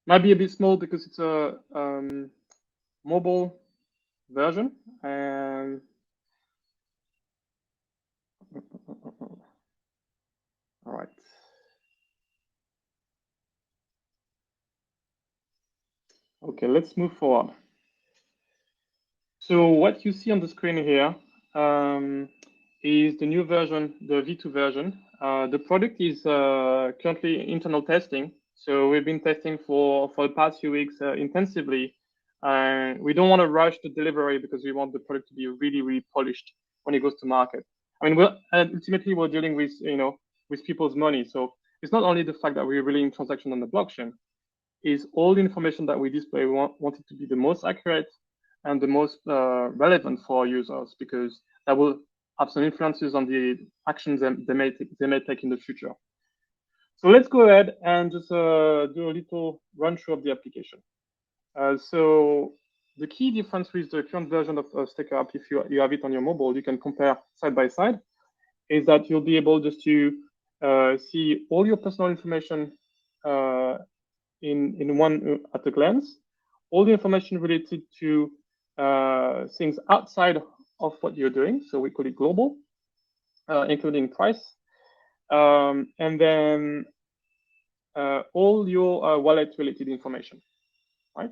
Might be a bit small because it's a mobile version. And all right. Okay, let's move forward. So what you see on the screen here is the new version, the V2 version. The product is currently internal testing. So we've been testing for the past few weeks intensively. We don't want to rush the delivery because we want the product to be really, really polished when it goes to market. I mean, ultimately we're dealing with, with people's money. So it's not only the fact that we're relaying transaction on the blockchain, is all the information that we display, we want it to be the most accurate and the most relevant for our users, because that will have some influences on the actions they may take in the future. So let's go ahead and just do a little run through of the application. So the key difference with the current version of STAKER app, if you have it on your mobile, you can compare side by side, is that you'll be able just to see all your personal information in one at a glance, all the information related to things outside of what you're doing. So we call it global, including price. And then all your wallet related information, right?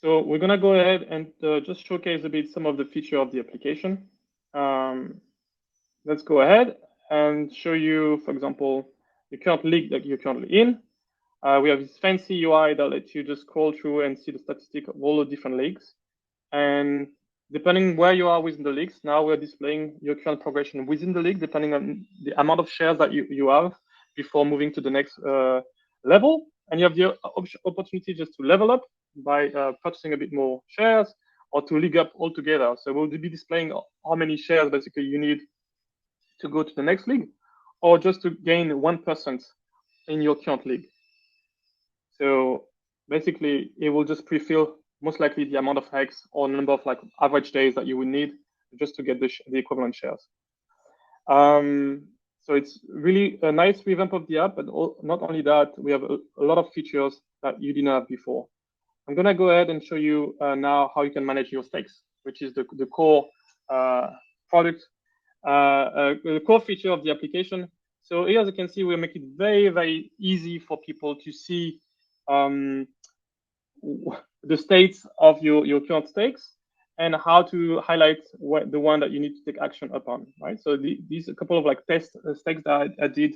So we're gonna go ahead and just showcase a bit some of the feature of the application. Let's go ahead and show you, for example, the current league that you're currently in. We have this fancy UI that lets you just scroll through and see the statistic of all the different leagues. And depending where you are within the leagues, now we're displaying your current progression within the league, depending on the amount of shares that you have before moving to the next level. And you have the opportunity just to level up by purchasing a bit more shares, or to league up altogether. So we'll be displaying how many shares basically you need to go to the next league, or just to gain 1% in your current league. So basically, it will just pre-fill most likely the amount of hex or number of like average days that you would need just to get the equivalent shares. So it's really a nice revamp of the app, but not only that, we have a lot of features that you didn't have before. I'm gonna go ahead and show you now how you can manage your stakes, which is the core product, the core feature of the application. So here, as you can see, we make it very, very easy for people to see the states of your current stakes and how to highlight the one that you need to take action upon, right? So these a couple of like test stakes that I did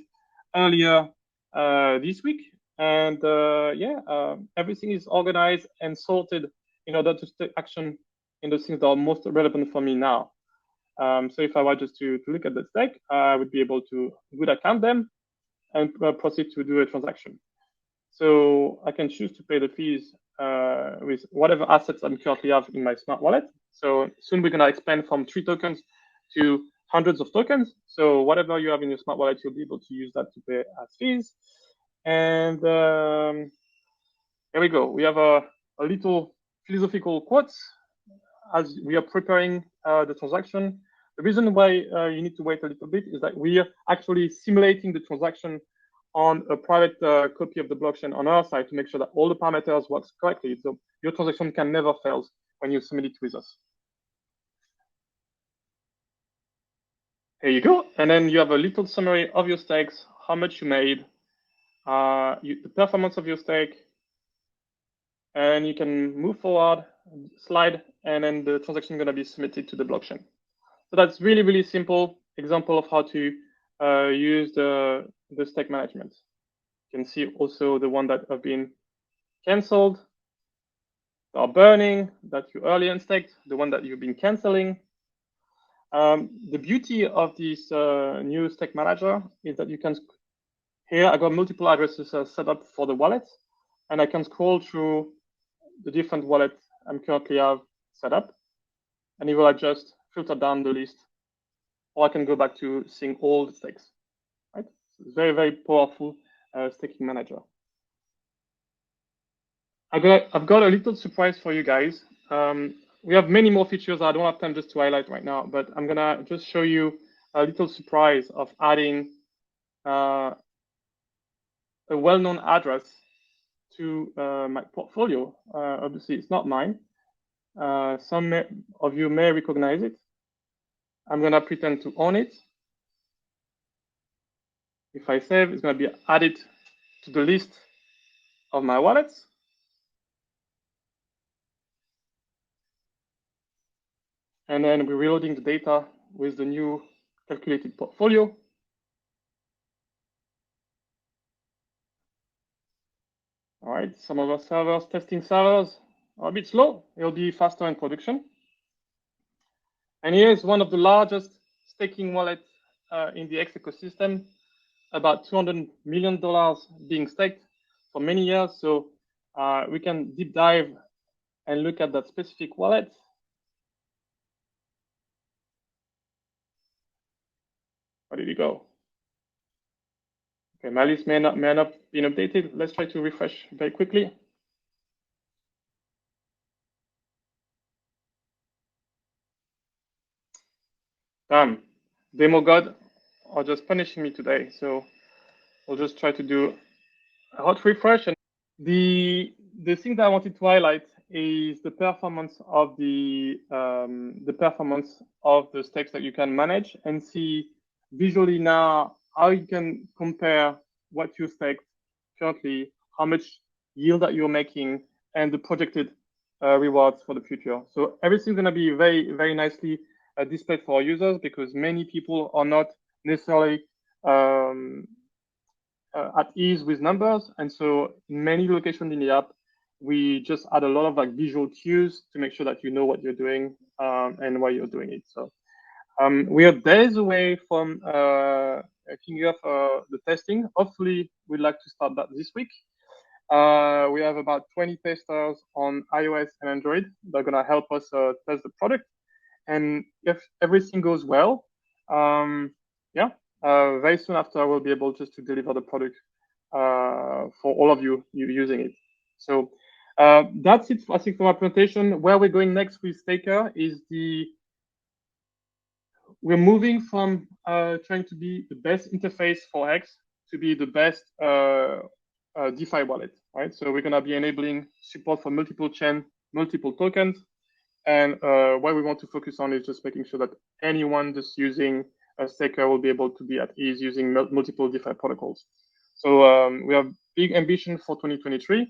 earlier this week, and everything is organized and sorted in order to take action in the things that are most relevant for me now. So if I were just to look at the stake, I would be able to good account them and proceed to do a transaction. So I can choose to pay the fees with whatever assets I currently have in my smart wallet. So soon we're going to expand from 3 tokens to hundreds of tokens. So whatever you have in your smart wallet, you'll be able to use that to pay as fees. And here we go. We have a little philosophical quote as we are preparing the transaction. The reason why you need to wait a little bit is that we are actually simulating the transaction on a private copy of the blockchain on our side to make sure that all the parameters works correctly. So your transaction can never fail when you submit it with us. Here you go. And then you have a little summary of your stakes, how much you made, the performance of your stake, and you can move forward, slide, and then the transaction is going to be submitted to the blockchain. So that's really, really simple example of how to use the stake management. You can see also the one that have been canceled, that are burning, that you earlier unstaked, the one that you've been canceling. The beauty of this new stake manager is that you can, here I got multiple addresses set up for the wallet, and I can scroll through the different wallets I'm currently have set up, and it will adjust, filter down the list, or I can go back to seeing all the stakes, right? So it's very, very powerful staking manager. I've got a little surprise for you guys. We have many more features I don't have time just to highlight right now, but I'm gonna just show you a little surprise of adding a well-known address to my portfolio. Obviously, it's not mine. Some of you may recognize it. I'm going to pretend to own it. If I save, it's going to be added to the list of my wallets. And then we're reloading the data with the new calculated portfolio. All right, some of our servers, testing servers, are a bit slow. It'll be faster in production. And here's one of the largest staking wallets in the X ecosystem, about $200 million being staked for many years. So we can deep dive and look at that specific wallet. Where did it go? Okay, my list may not been updated. Let's try to refresh very quickly. Damn, demo god are just punishing me today. So we'll just try to do a hot refresh. And the thing that I wanted to highlight is the performance of the stakes that you can manage and see visually now how you can compare what you staked currently, how much yield that you're making, and the projected rewards for the future. So everything's going to be very, very nicely displayed for our users, because many people are not necessarily at ease with numbers. And so in many locations in the app, we just add a lot of like visual cues to make sure that you know what you're doing and why you're doing it. So we are days away from kicking off the testing. Hopefully, we'd like to start that this week. We have about 20 testers on iOS and Android that are going to help us test the product. And if everything goes well, very soon after, we'll be able just to deliver the product for all of you using it. So that's it, I think, for my presentation. Where we're going next with Staker is we're moving from trying to be the best interface for X to be the best DeFi wallet, right? So we're going to be enabling support for multiple chain, multiple tokens. And what we want to focus on is just making sure that anyone just using a Staker will be able to be at ease using multiple DeFi protocols. So we have big ambition for 2023.